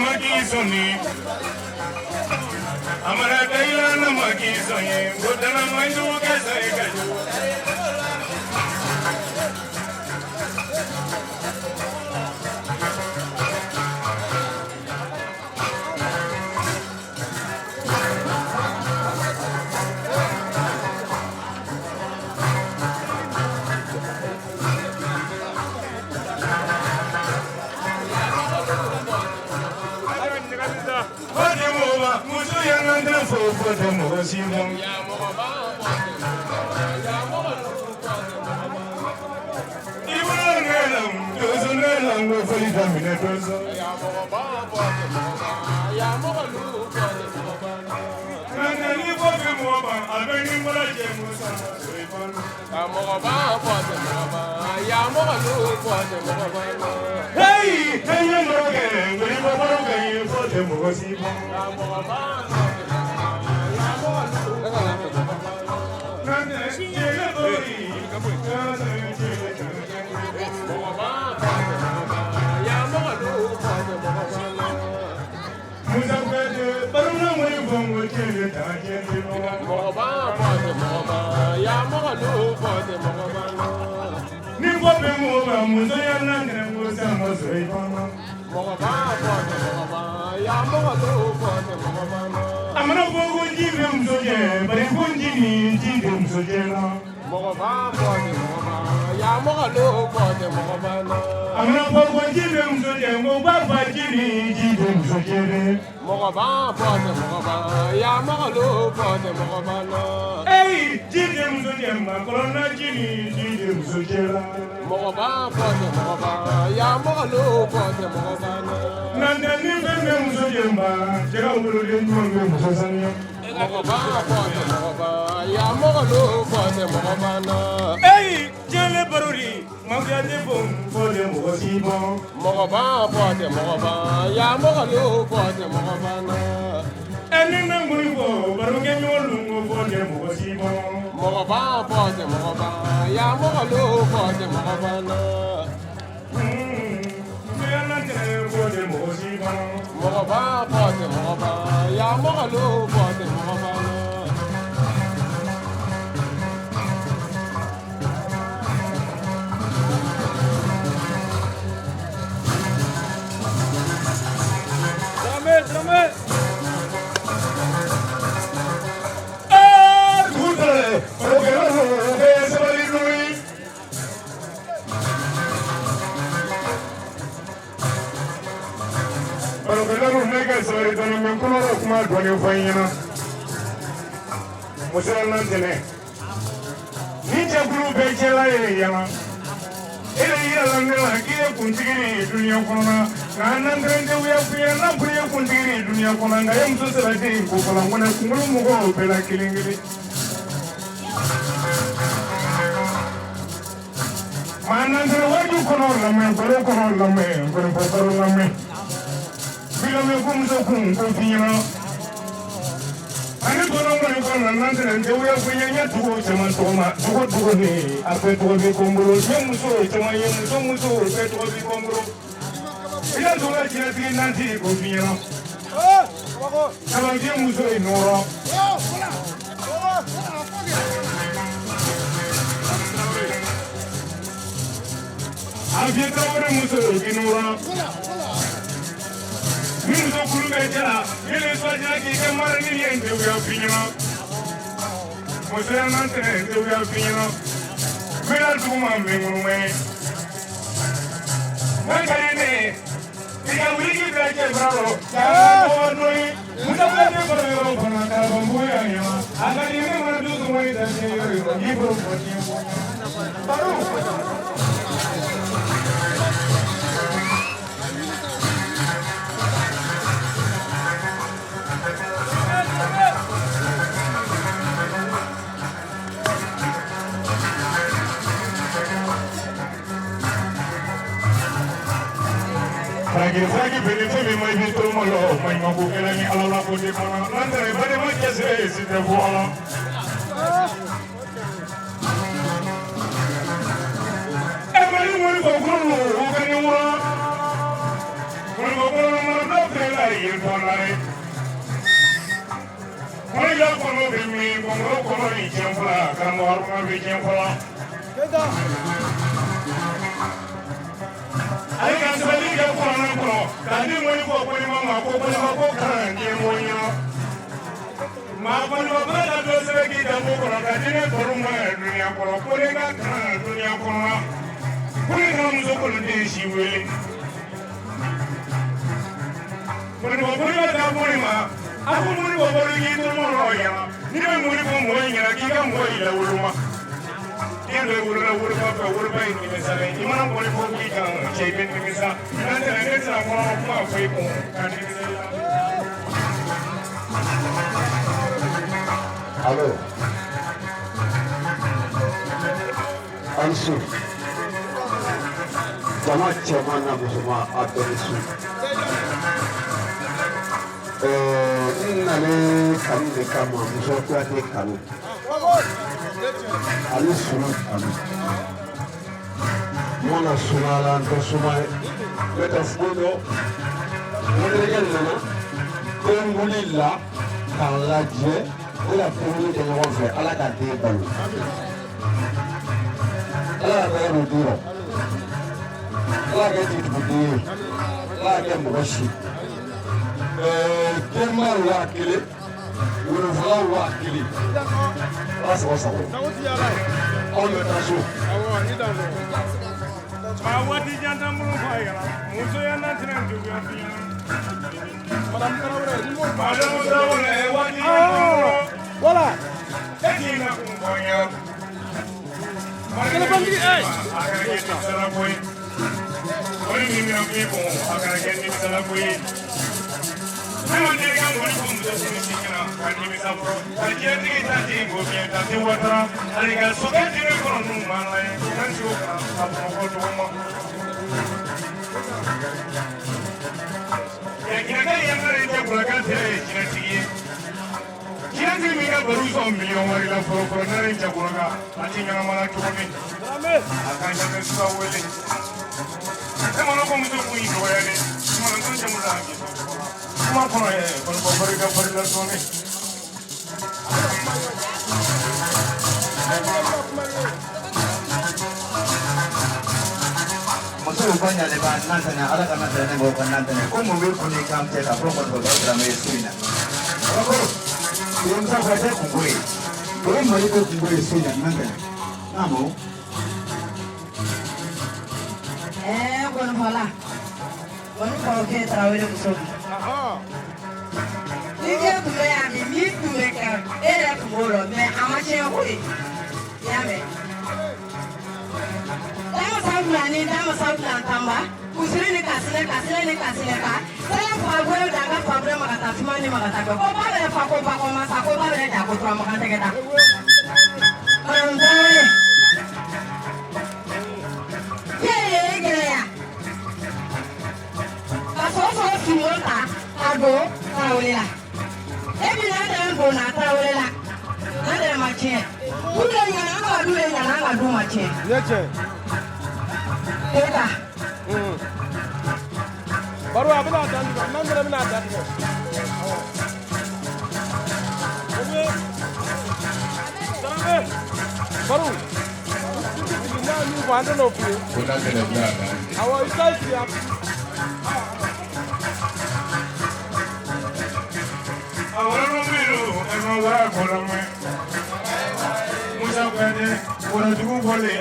Namakisoni. Amara Kaila Namakisoni. Budana Mandu Kasai. For the Mosimon, I'm not going to give him so yeah, but if one give him so yeah. I'm not going to give him so yeah, Mobile give him so yeah. Hey, give him so yeah, Corona give him so yeah. Hey, Jelle Baruri, Magade Bom for the Mosibo. And then I'm going for Barugan for the Mosibo. Fragi benefit mai visto malo mai mabu kela ni ala la pode mana nandare bade ma kese si te voila e bali mo ko ko o ka ni wa ko ko mo do yirtolare kono yo kono be mi kono kono ni jemfla kan warma be jemfla ay kan sabali ke kono kono kan ni mo ko ma ko kan ni mo yo ma ko ni ba da do se ki da mo kono kan ni ko ma dunia kono ko ni ka kan dunia kono ko ni ka mo ko ni shi wele Muni ba da muni ma aku muni ba ki to mo ro ya ni ba muni ko mo yin na ki ka mo ila wuluma ni le wulula wulba ni me sa ni ma ko ni ko ki ka che ben ni sa na te na sa ko ma ko ko kan ni Allo Ansu Jama cɛman na musoman a bɛɛ ni su n nalen kanu de kama muso kuyate kanu ani sunu kanu mana sumala n tɛ suma ye ne tɛ foyi dɔn mɔdelikɛ nana ko n wulila k'a lajɛ ne ka dumuni kɛ ɲɔgɔn fɛ ala ka den balo ala ka bɛɛ don den rɔ ala ka kɛ jigituguden ye ala ka kɛ mɔgɔ si denba waa kelen wolonfila waa kelen ala sago sago anw bɛ taa so. ma waati jan t'an bolo f'a ɲɛna musoya n'a tɛna juguya f'i ɲɛna. madame Tarawele waati jan t'an bolo. Voilà. e k'i na kun fɔ n ye. Telefɔntigi a kana kɛ nimisala ko ye. wari min bɛna k'i kun a kana kɛ nimisala ko ye. ne ma deli ka wari ko muso sini si ɲɛna ka nimisa fɔlɔ ka diɲɛtigi ta ten ko fiɲɛ ta ten watara hali ka sokɛ jiri kɔrɔ ninnu b'an la ye ka si o kan ka bamakɔ cogo ma. jinɛkɛ yɛlɛlen tɛ bulakan tɛ ye jinɛtigi ye. jinɛtigi min ka baro sɔn miliyɔn wari la fɔlɔ fɔlɔ n'a ye jakɔrɔka a ti ɲɛnamana cogo min a ka ɲɛfɛ suka wele. e mana ko muso kun y'i dɔgɔyalen kumana jamu la a bi kuma kɔnɔ yɛ kɔni ko barika barika dɔɔnin. muso ko ɲale ba nantɛnɛ ala kana tɛnɛ bɔ ka nantɛnɛ ko mun bɛ kun ni kan cɛ ka fɔ kɔni bɔ silamɛ ye su in na ko denmuso ko tɛ kunko ye o ye mali bɛ kunko ye su in na nantɛnɛ n'a mɔ. kɔni fɔla kɔni kɔrɔkɛ Tarawele muso ni den tun bɛ yan bi min tun bɛ kɛ e yɛrɛ tun b'o dɔn mɛ a ma tiɲɛ ko ye i y'a mɛn. Damasa fila ni damasa fila tanba kusiri ni kasile kasile ni kasile ka sɛlɛ fagolo da ka fagolo ma ka taa suma ni ma ka taa bɛɛ ko ba bɛrɛ fa ko ba ko masa ko ba bɛrɛ ja ko tura ma ka tɛgɛ da. Tarawele ye gɛlɛya ka sɔgɔsɔgɔ finiwo ta ka don Tarawele la e bi n'a dɛmɛ don na Tarawele la n'a dɛmɛ ma tiɲɛ du de ɲana an ka du de ɲana an ka du ma tiɲɛ. Teta. Baru a bɛna dan tigɛ n'an fɛnɛ bɛna dan tigɛ. Tarawele Baru n'a ye min fɔ an tɛ n'o f'i ye. ko n'a tɛnɛ bila a la. Awɔ i t'a sigi a. a wɔrɔ min don e ma wara kɔlɔ mɛ. musa kuyate wɔrɔtigiw bɔlen.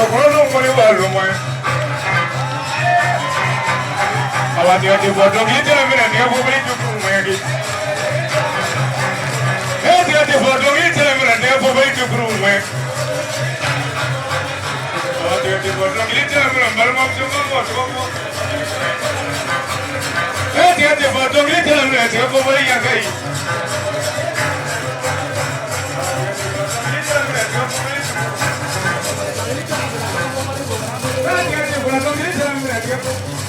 Socorro por igual, Román. Abatio de Portuguita, mira, ni a pobrito como aquí. Abatio de Portuguita, mira, ni a pobrito como aquí. Abatio de Portuguita, mira, vamos Abatio de Portuguita, mira, ni a pobrito aquí. Abatio de Portuguita, mira, ni a pobrito.